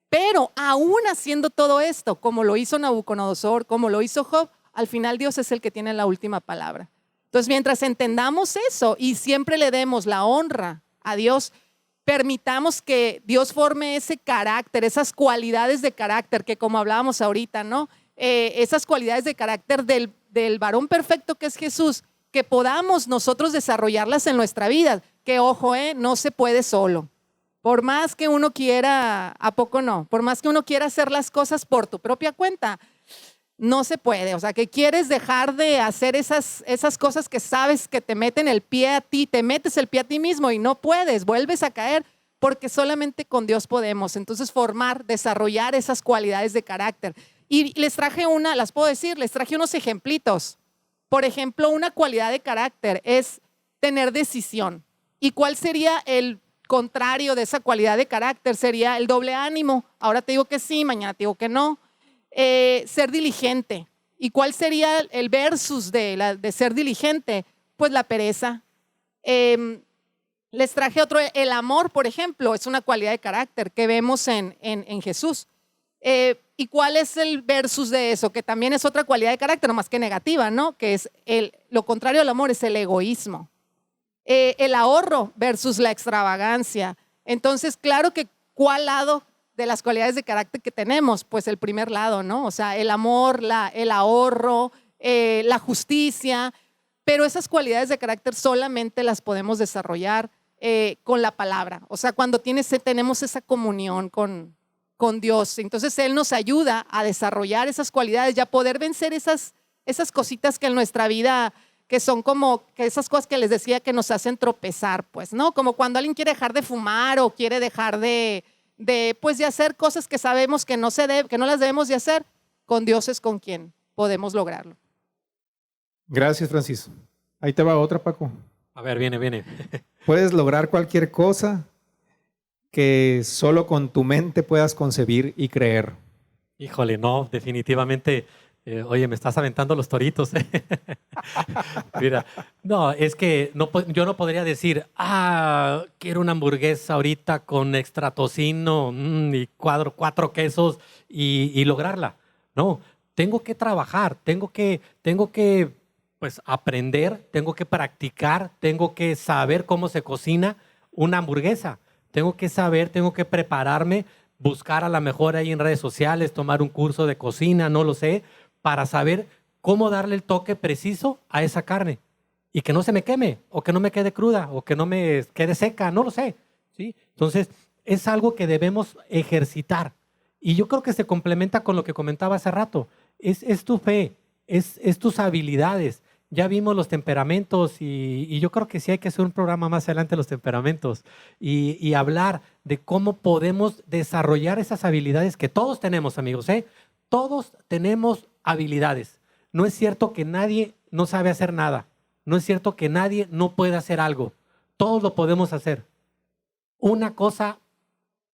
Pero aún haciendo todo esto, como lo hizo Nabucodonosor, como lo hizo Job, al final Dios es el que tiene la última palabra. Entonces, mientras entendamos eso y siempre le demos la honra a Dios, permitamos que Dios forme ese carácter, esas cualidades de carácter que, como hablábamos ahorita, ¿no? Esas cualidades de carácter del varón perfecto que es Jesús, que podamos nosotros desarrollarlas en nuestra vida. Que ojo, no se puede solo. Por más que uno quiera, ¿a poco no? Por más que uno quiera hacer las cosas por tu propia cuenta, no se puede. O sea, que quieres dejar de hacer esas cosas que sabes que te meten el pie a ti, te metes el pie a ti mismo y no puedes, vuelves a caer, porque solamente con Dios podemos. Entonces, desarrollar esas cualidades de carácter. Y les traje les puedo decir, les traje unos ejemplitos. Por ejemplo, una cualidad de carácter es tener decisión. ¿Y cuál sería el contrario de esa cualidad de carácter? Sería el doble ánimo. Ahora te digo que sí, mañana te digo que no. Ser diligente. ¿Y cuál sería el versus de ser diligente? Pues la pereza. Les traje otro, el amor, por ejemplo, es una cualidad de carácter que vemos en Jesús. ¿Y cuál es el versus de eso? Que también es otra cualidad de carácter, no más que negativa, ¿no? Que es lo contrario al amor, es el egoísmo. El ahorro versus la extravagancia. Entonces, claro que ¿cuál lado de las cualidades de carácter que tenemos? Pues el primer lado, ¿no? O sea, el amor, el ahorro, la justicia. Pero esas cualidades de carácter solamente las podemos desarrollar con la palabra. O sea, cuando tenemos esa comunión con con Dios. Entonces Él nos ayuda a desarrollar esas cualidades y a poder vencer esas cositas que en nuestra vida, que son como que esas cosas que les decía que nos hacen tropezar, pues, ¿no? Como cuando alguien quiere dejar de fumar o quiere dejar de hacer cosas que sabemos que que no las debemos de hacer. Con Dios es con quien podemos lograrlo. Gracias, Francis. Ahí te va otra, Paco. A ver, viene. Puedes lograr cualquier cosa que solo con tu mente puedas concebir y creer. Híjole, no, definitivamente. Oye, me estás aventando los toritos. Mira, no, es que yo no podría decir, quiero una hamburguesa ahorita con extra tocino y 4 quesos y lograrla. No, tengo que trabajar, tengo que pues, aprender, tengo que practicar, tengo que saber cómo se cocina una hamburguesa. Tengo que saber, tengo que prepararme, buscar a lo mejor ahí en redes sociales, tomar un curso de cocina, no lo sé, para saber cómo darle el toque preciso a esa carne y que no se me queme o que no me quede cruda o que no me quede seca, no lo sé, ¿sí? Entonces, es algo que debemos ejercitar y yo creo que se complementa con lo que comentaba hace rato. Es tu fe, es tus habilidades. Ya vimos los temperamentos y yo creo que sí hay que hacer un programa más adelante de los temperamentos y hablar de cómo podemos desarrollar esas habilidades que todos tenemos, amigos, ¿eh? Todos tenemos habilidades. No es cierto que nadie no sabe hacer nada. No es cierto que nadie no puede hacer algo. Todos lo podemos hacer. Una cosa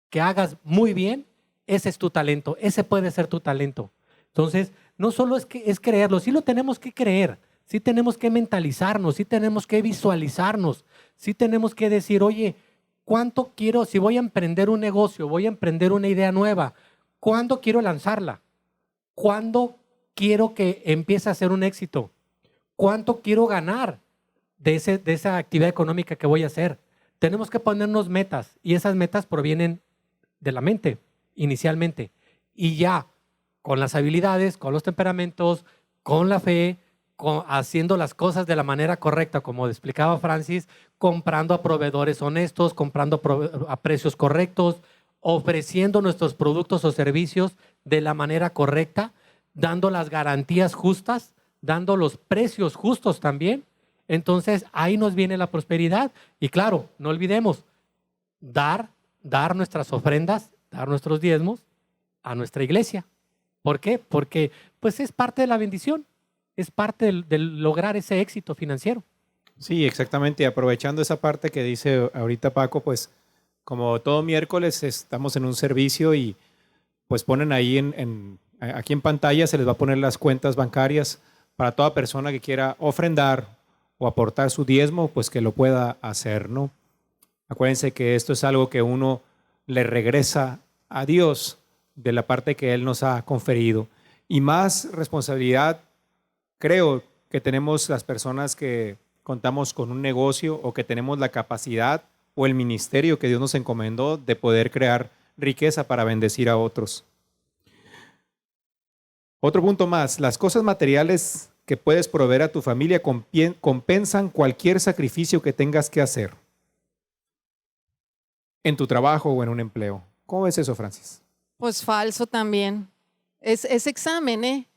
que hagas muy bien, ese es tu talento. Ese puede ser tu talento. Entonces, no solo es creerlo, sí lo tenemos que creer. Sí tenemos que mentalizarnos, sí tenemos que visualizarnos, sí tenemos que decir, oye, ¿cuánto quiero? Si voy a emprender un negocio, voy a emprender una idea nueva, ¿cuándo quiero lanzarla? ¿Cuándo quiero que empiece a ser un éxito? ¿Cuánto quiero ganar de esa actividad económica que voy a hacer? Tenemos que ponernos metas y esas metas provienen de la mente inicialmente. Y ya con las habilidades, con los temperamentos, con la fe, haciendo las cosas de la manera correcta, como explicaba Francis, comprando a proveedores honestos, comprando a precios correctos, ofreciendo nuestros productos o servicios de la manera correcta, dando las garantías justas, dando los precios justos también. Entonces ahí nos viene la prosperidad. Y claro, no olvidemos dar nuestras ofrendas, dar nuestros diezmos a nuestra iglesia. ¿Por qué? Porque pues es parte de la bendición. Es parte del lograr ese éxito financiero. Sí, exactamente. Aprovechando esa parte que dice ahorita Paco, pues como todo miércoles estamos en un servicio y pues ponen ahí aquí en pantalla se les va a poner las cuentas bancarias para toda persona que quiera ofrendar o aportar su diezmo, pues que lo pueda hacer, ¿no? Acuérdense que esto es algo que uno le regresa a Dios de la parte que Él nos ha conferido. Y más responsabilidad creo que tenemos las personas que contamos con un negocio o que tenemos la capacidad o el ministerio que Dios nos encomendó de poder crear riqueza para bendecir a otros. Otro punto más, las cosas materiales que puedes proveer a tu familia compensan cualquier sacrificio que tengas que hacer en tu trabajo o en un empleo. ¿Cómo ves eso, Francis? Pues falso también. Es examen, ¿eh?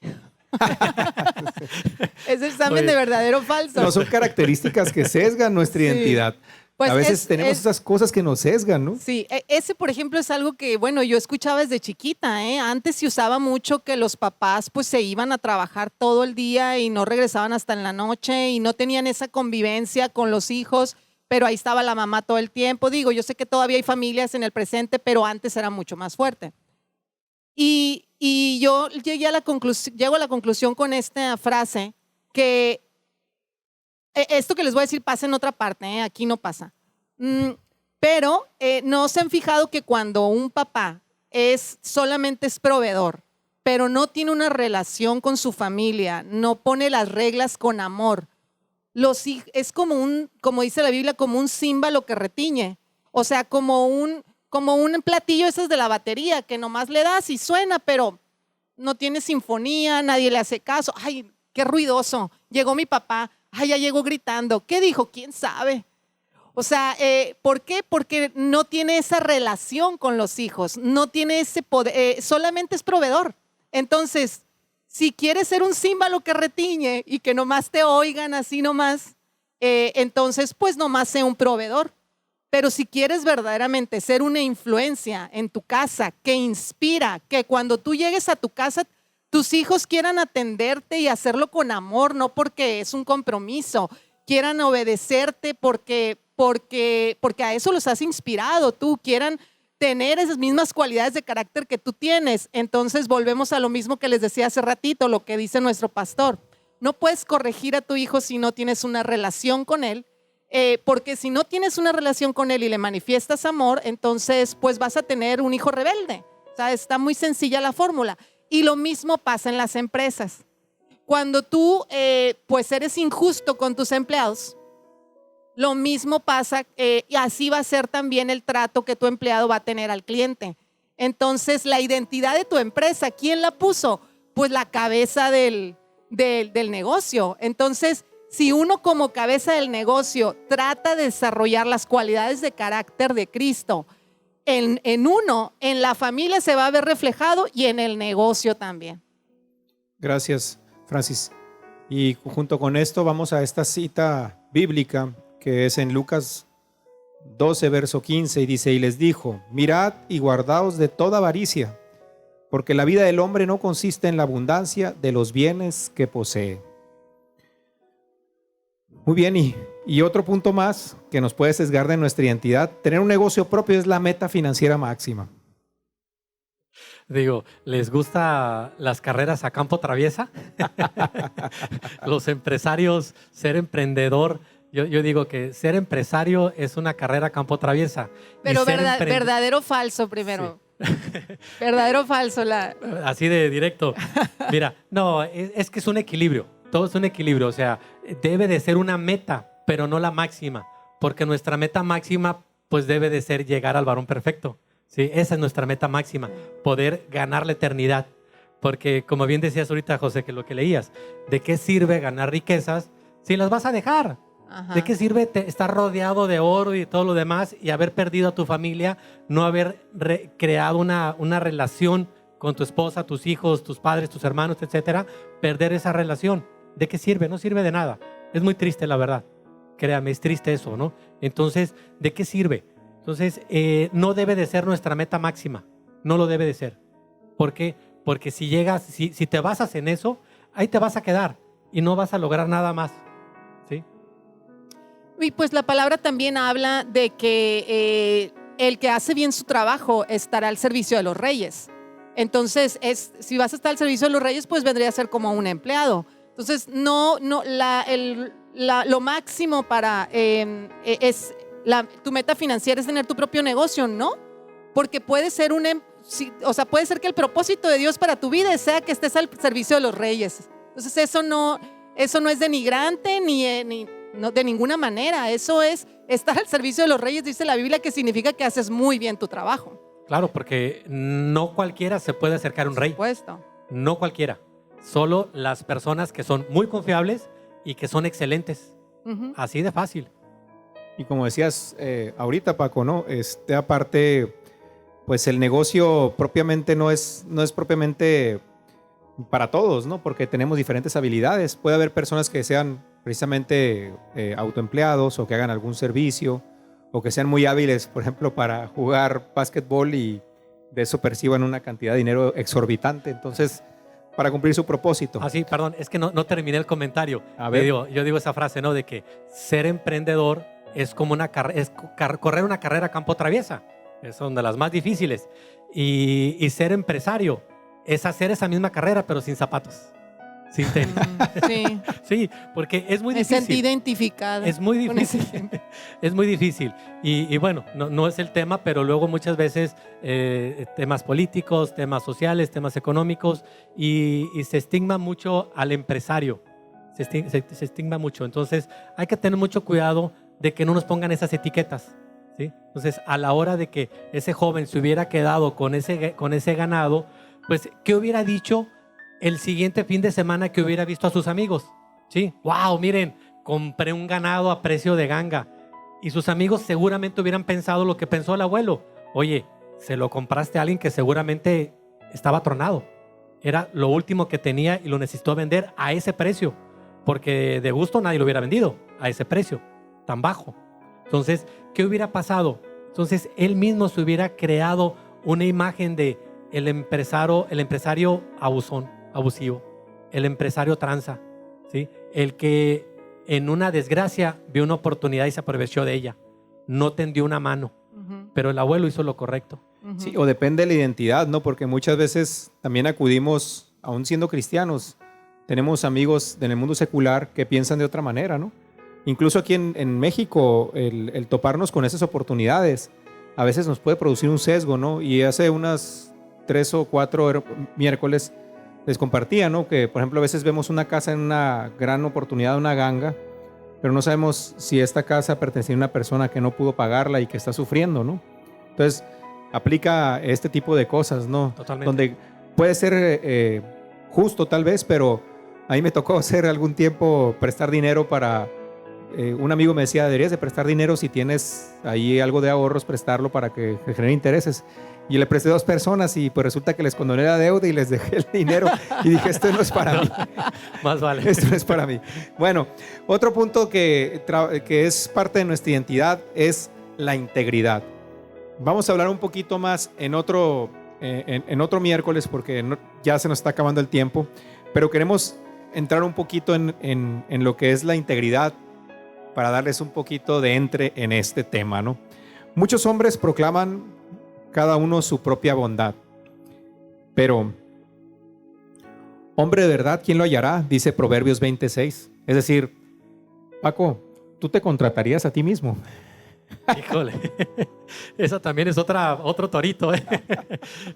Es examen de verdadero o falso. No, son características que sesgan nuestra identidad. Pues a veces tenemos esas cosas que nos sesgan, ¿no? Sí, ese por ejemplo es algo que, bueno, yo escuchaba desde chiquita, ¿eh? Antes se usaba mucho que los papás pues se iban a trabajar todo el día y no regresaban hasta en la noche y no tenían esa convivencia con los hijos, pero ahí estaba la mamá todo el tiempo. Digo, yo sé que todavía hay familias en el presente, pero antes era mucho más fuerte. Y yo llego a la conclusión con esta frase que esto que les voy a decir pasa en otra parte, ¿eh? Aquí no pasa. Pero no se han fijado que cuando un papá solamente es proveedor, pero no tiene una relación con su familia, no pone las reglas con amor, es como dice la Biblia, como un címbalo que retiñe. O sea, como un platillo esas de la batería que nomás le das y suena, pero no tiene sinfonía, nadie le hace caso. Ay, qué ruidoso. Llegó mi papá. Ay, ya llegó gritando. ¿Qué dijo? ¿Quién sabe? O sea, ¿por qué? Porque no tiene esa relación con los hijos, no tiene ese poder, solamente es proveedor. Entonces, si quieres ser un címbalo que retiñe y que nomás te oigan así nomás, entonces pues nomás sé un proveedor. Pero si quieres verdaderamente ser una influencia en tu casa que inspira, que cuando tú llegues a tu casa tus hijos quieran atenderte y hacerlo con amor, no porque es un compromiso, quieran obedecerte porque a eso los has inspirado, tú quieran tener esas mismas cualidades de carácter que tú tienes. Entonces volvemos a lo mismo que les decía hace ratito, lo que dice nuestro pastor. No puedes corregir a tu hijo si no tienes una relación con él, porque si no tienes una relación con él y le manifiestas amor, entonces pues vas a tener un hijo rebelde. O sea, está muy sencilla la fórmula. Y lo mismo pasa en las empresas. Cuando tú pues eres injusto con tus empleados, lo mismo pasa y así va a ser también el trato que tu empleado va a tener al cliente. Entonces, la identidad de tu empresa, ¿quién la puso? Pues la cabeza del negocio. Entonces, si uno como cabeza del negocio trata de desarrollar las cualidades de carácter de Cristo en uno, en la familia se va a ver reflejado y en el negocio también. Gracias, Francis. Y junto con esto vamos a esta cita bíblica que es en Lucas 12, verso 15, y dice, y les dijo, mirad y guardaos de toda avaricia, porque la vida del hombre no consiste en la abundancia de los bienes que posee. Muy bien, y otro punto más que nos puede sesgar de nuestra identidad, tener un negocio propio es la meta financiera máxima. Digo, ¿les gusta las carreras a campo traviesa? Los empresarios, ser emprendedor. Yo digo que ser empresario es una carrera a campo traviesa. Pero verdadero o falso primero. Sí. Verdadero o falso. Así de directo. Mira, no, es que es un equilibrio. Todo es un equilibrio. O sea, debe de ser una meta, pero no la máxima. Porque nuestra meta máxima pues debe de ser llegar al varón perfecto. ¿Sí? Esa es nuestra meta máxima. Poder ganar la eternidad. Porque como bien decías ahorita, José, que lo que leías, ¿de qué sirve ganar riquezas si las vas a dejar? Ajá. ¿De qué sirve estar rodeado de oro y todo lo demás y haber perdido a tu familia, no haber creado una relación con tu esposa, tus hijos, tus padres, tus hermanos, etcétera? Perder esa relación. ¿De qué sirve? No sirve de nada. Es muy triste, la verdad. Créame, es triste eso, ¿no? Entonces, ¿de qué sirve? Entonces, no debe de ser nuestra meta máxima. No lo debe de ser. ¿Por qué? Porque si llegas, si te basas en eso, ahí te vas a quedar y no vas a lograr nada más. ¿Sí? Y pues la palabra también habla de que el que hace bien su trabajo estará al servicio de los reyes. Entonces, si vas a estar al servicio de los reyes, pues vendría a ser como un empleado. Entonces, lo máximo para tu meta financiera es tener tu propio negocio, ¿no? Porque puede ser puede ser que el propósito de Dios para tu vida sea que estés al servicio de los reyes. Entonces, eso no es denigrante no, de ninguna manera. Eso es estar al servicio de los reyes, dice la Biblia, que significa que haces muy bien tu trabajo. Claro, porque no cualquiera se puede acercar a un rey. Por supuesto. No cualquiera. Solo las personas que son muy confiables y que son excelentes. Uh-huh. Así de fácil. Y como decías ahorita, Paco, ¿no? Aparte, pues el negocio propiamente no es propiamente para todos, ¿no? Porque tenemos diferentes habilidades. Puede haber personas que sean precisamente autoempleados o que hagan algún servicio o que sean muy hábiles, por ejemplo, para jugar básquetbol y de eso perciban una cantidad de dinero exorbitante. Entonces, para cumplir su propósito. Ah, sí, perdón, es que no terminé el comentario. A ver. Yo digo esa frase, ¿no? De que ser emprendedor es como correr una carrera a campo traviesa. Son de las más difíciles. Y ser empresario es hacer esa misma carrera, pero sin zapatos, sin tenis. Sí. Sí, porque es muy difícil. Me sentí identificada. Es muy difícil. Es muy difícil. Y bueno, no es el tema, pero luego muchas veces temas políticos, temas sociales, temas económicos, y se estigma mucho al empresario. Se estigma mucho. Entonces, hay que tener mucho cuidado de que no nos pongan esas etiquetas. ¿Sí? Entonces, a la hora de que ese joven se hubiera quedado con ese ganado, pues, ¿qué hubiera dicho el siguiente fin de semana que hubiera visto a sus amigos? ¿Sí? ¡Wow! Miren, compré un ganado a precio de ganga. Y sus amigos seguramente hubieran pensado lo que pensó el abuelo. Oye, se lo compraste a alguien que seguramente estaba tronado. Era lo último que tenía y lo necesitó vender a ese precio. Porque de gusto nadie lo hubiera vendido a ese precio tan bajo. Entonces, ¿qué hubiera pasado? Entonces, él mismo se hubiera creado una imagen de el empresario abusón, abusivo, el empresario tranza, ¿sí? El que en una desgracia vio una oportunidad y se aprovechó de ella. No tendió una mano, pero el abuelo hizo lo correcto. Sí, o depende de la identidad, ¿no? Porque muchas veces también acudimos, aún siendo cristianos, tenemos amigos en el mundo secular que piensan de otra manera, ¿no? Incluso aquí en México, el toparnos con esas oportunidades a veces nos puede producir un sesgo, ¿no? Y hace unas 3 o 4 miércoles les compartía, ¿no? Que, por ejemplo, a veces vemos una casa en una gran oportunidad, una ganga, pero no sabemos si esta casa pertenecía a una persona que no pudo pagarla y que está sufriendo, ¿no? Entonces, aplica este tipo de cosas, ¿no? Totalmente. Donde puede ser justo tal vez, pero a mí me tocó hacer algún tiempo prestar dinero para... un amigo me decía, deberías de prestar dinero si tienes ahí algo de ahorros, prestarlo para que genere intereses. Y le presté 2 personas y pues resulta que les condoné la deuda y les dejé el dinero y dije, esto no es para mí. Más vale. Esto no es para mí. Bueno, otro punto que es parte de nuestra identidad es la integridad. Vamos a hablar un poquito más en otro miércoles porque ya se nos está acabando el tiempo, pero queremos entrar un poquito en lo que es la integridad para darles un poquito de entre en este tema, ¿no? Muchos hombres proclaman cada uno su propia bondad, pero hombre de verdad, ¿quién lo hallará? Dice Proverbios 26. Es decir, Paco, ¿tú te contratarías a ti mismo? Híjole, esa también es otro torito, ¿eh?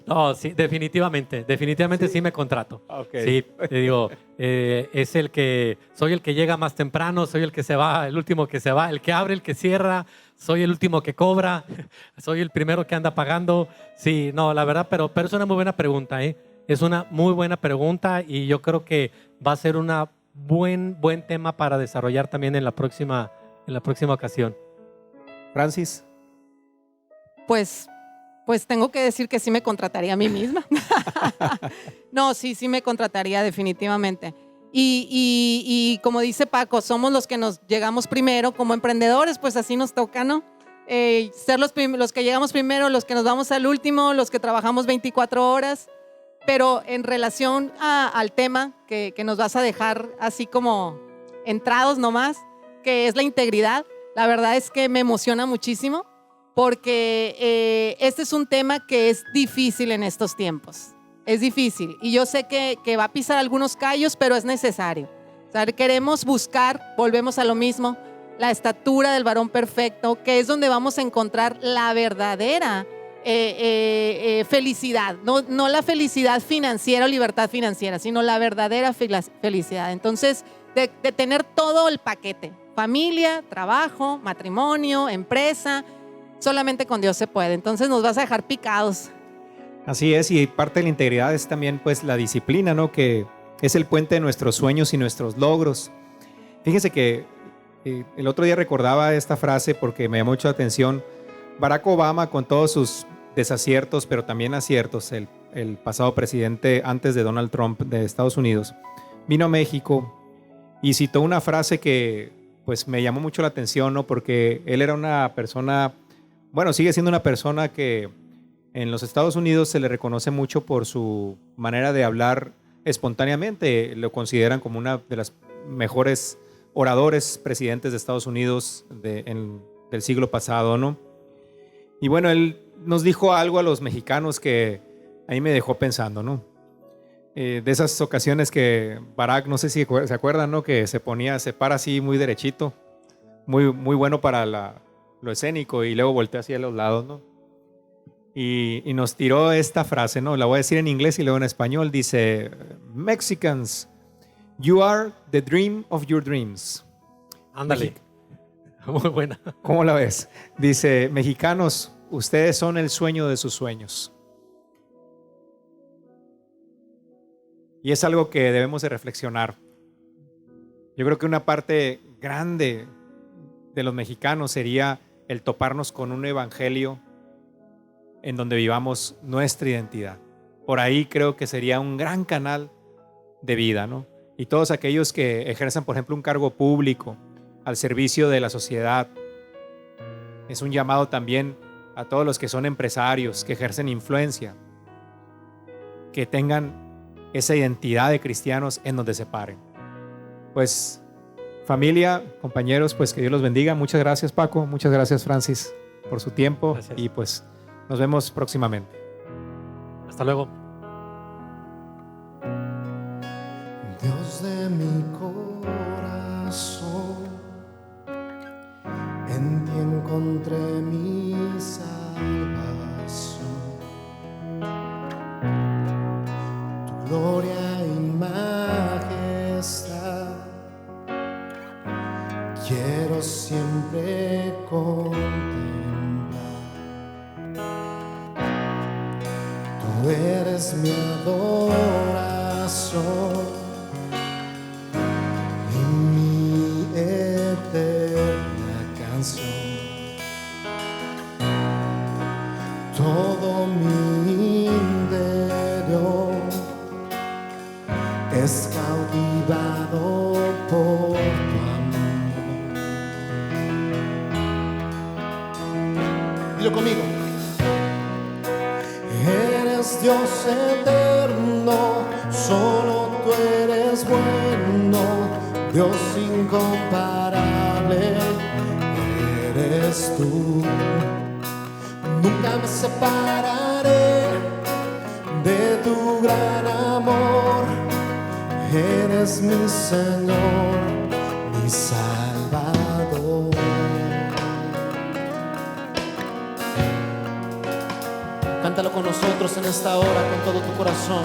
No, sí, definitivamente sí me contrato. Okay. Sí, te digo, soy el que llega más temprano, soy el que se va, el último que se va, el que abre, el que cierra, soy el último que cobra, soy el primero que anda pagando. Sí, no, la verdad, pero es una muy buena pregunta, ¿eh? Es una muy buena pregunta y yo creo que va a ser un buen tema para desarrollar también en la próxima ocasión. Francis. Pues tengo que decir que sí me contrataría a mí misma. No, sí me contrataría definitivamente. Y como dice Paco, somos los que nos llegamos primero como emprendedores, pues así nos toca, ¿no? Ser los que llegamos primero, los que nos vamos al último, los que trabajamos 24 horas. Pero en relación al tema que nos vas a dejar así como entrados nomás, que es la integridad, la verdad es que me emociona muchísimo porque este es un tema que es difícil en estos tiempos. Es difícil y yo sé que va a pisar algunos callos, pero es necesario. O sea, queremos buscar, volvemos a lo mismo, la estatura del varón perfecto, que es donde vamos a encontrar la verdadera felicidad. No la felicidad financiera o libertad financiera, sino la verdadera felicidad. Entonces, de tener todo el paquete. Familia, trabajo, matrimonio, empresa, solamente con Dios se puede. Entonces nos vas a dejar picados. Así es, y parte de la integridad es también pues la disciplina, ¿no? Que es el puente de nuestros sueños y nuestros logros. Fíjense que el otro día recordaba esta frase porque me llamó mucho la atención. Barack Obama, con todos sus desaciertos, pero también aciertos, el pasado presidente antes de Donald Trump de Estados Unidos, vino a México y citó una frase que pues me llamó mucho la atención, ¿no? Porque él era una persona, bueno, sigue siendo una persona que en los Estados Unidos se le reconoce mucho por su manera de hablar espontáneamente. Lo consideran como una de las mejores oradores presidentes de Estados Unidos del siglo pasado, ¿no? Y bueno, él nos dijo algo a los mexicanos que ahí me dejó pensando, ¿no? De esas ocasiones que Barack, no sé si se acuerdan, ¿no? Que se para así muy derechito, muy, muy bueno para lo escénico y luego voltea hacia los lados, ¿no? Y nos tiró esta frase, ¿no? La voy a decir en inglés y luego en español. Dice, Mexicans, you are the dream of your dreams. Ándale. Muy buena. ¿Cómo la ves? Dice, mexicanos, ustedes son el sueño de sus sueños. Y es algo que debemos de reflexionar. Yo creo que una parte grande de los mexicanos sería el toparnos con un evangelio en donde vivamos nuestra identidad. Por ahí creo que sería un gran canal de vida, ¿no? Y todos aquellos que ejerzan, por ejemplo, un cargo público al servicio de la sociedad. Es un llamado también a todos los que son empresarios, que ejercen influencia, que tengan esa identidad de cristianos en donde se paren. Pues familia, compañeros, pues que Dios los bendiga. Muchas gracias, Paco. Muchas gracias, Francis, por su tiempo. Gracias. Y pues nos vemos próximamente. Hasta luego. Dios de mi corazón, en ti encontré mi salvación. Tu gloria y majestad quiero siempre contemplar. Tú eres mi adoración y mi eterna canción. Todo mi interior es cautivado por tu amor. Dilo conmigo. Eres Dios eterno, solo tú eres bueno, Dios incomparable eres tú. Nunca me separaré de tu gran amor. Eres mi Señor, mi Salvador. Cántalo con nosotros en esta hora con todo tu corazón.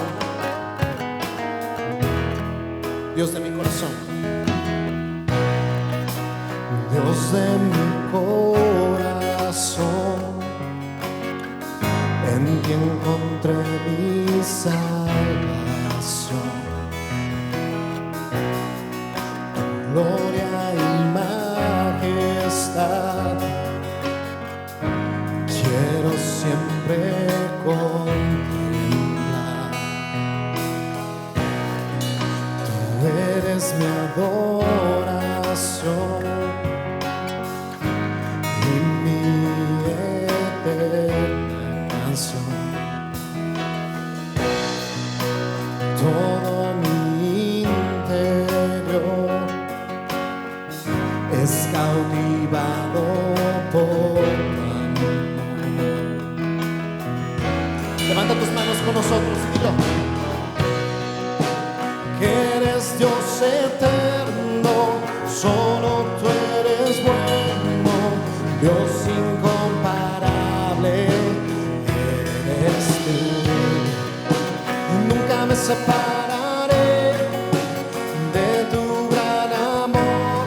Dios de mi corazón, Dios de mi corazón, en ti encontré mi salvación. Tu gloria y majestad quiero siempre contemplar. Tú eres mi adoración y mi eterna canción. Todo mi interior es cautivado por tu amor. Levanta tus manos con nosotros y dilo. Que eres Dios eterno, solo tú eres bueno, Dios incomparable eres tú. Nunca me separaré de tu gran amor.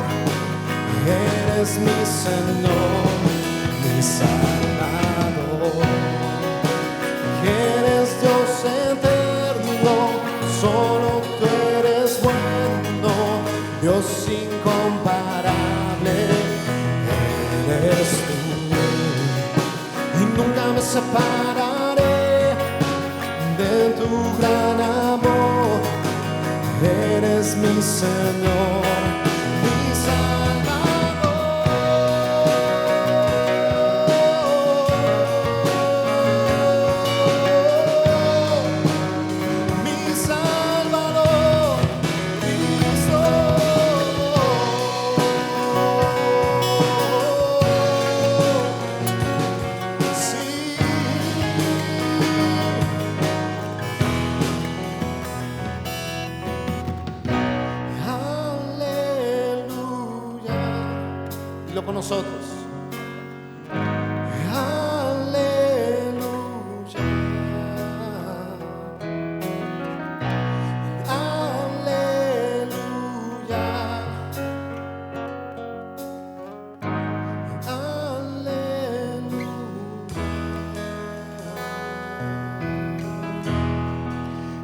Eres mi Señor, mi Salvador. Eres Dios eterno, solo tú eres bueno, Dios incomparable eres tú. Y nunca me separaré de tu gran amor. Eres mi Señor, mi Salvador, Cristo. Sí. Aleluya. Dilo con nosotros. Aleluya. Aleluya. Aleluya.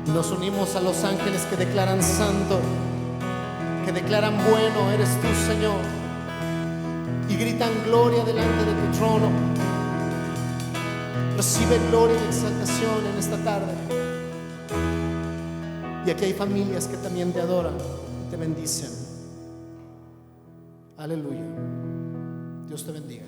Nos unimos a los ángeles que declaran santo, que declaran bueno eres tú, Señor. Y y gritan gloria delante de tu trono. Recibe gloria y exaltación en esta tarde. Y aquí hay familias que también te adoran, te bendicen. Aleluya. Dios te bendiga.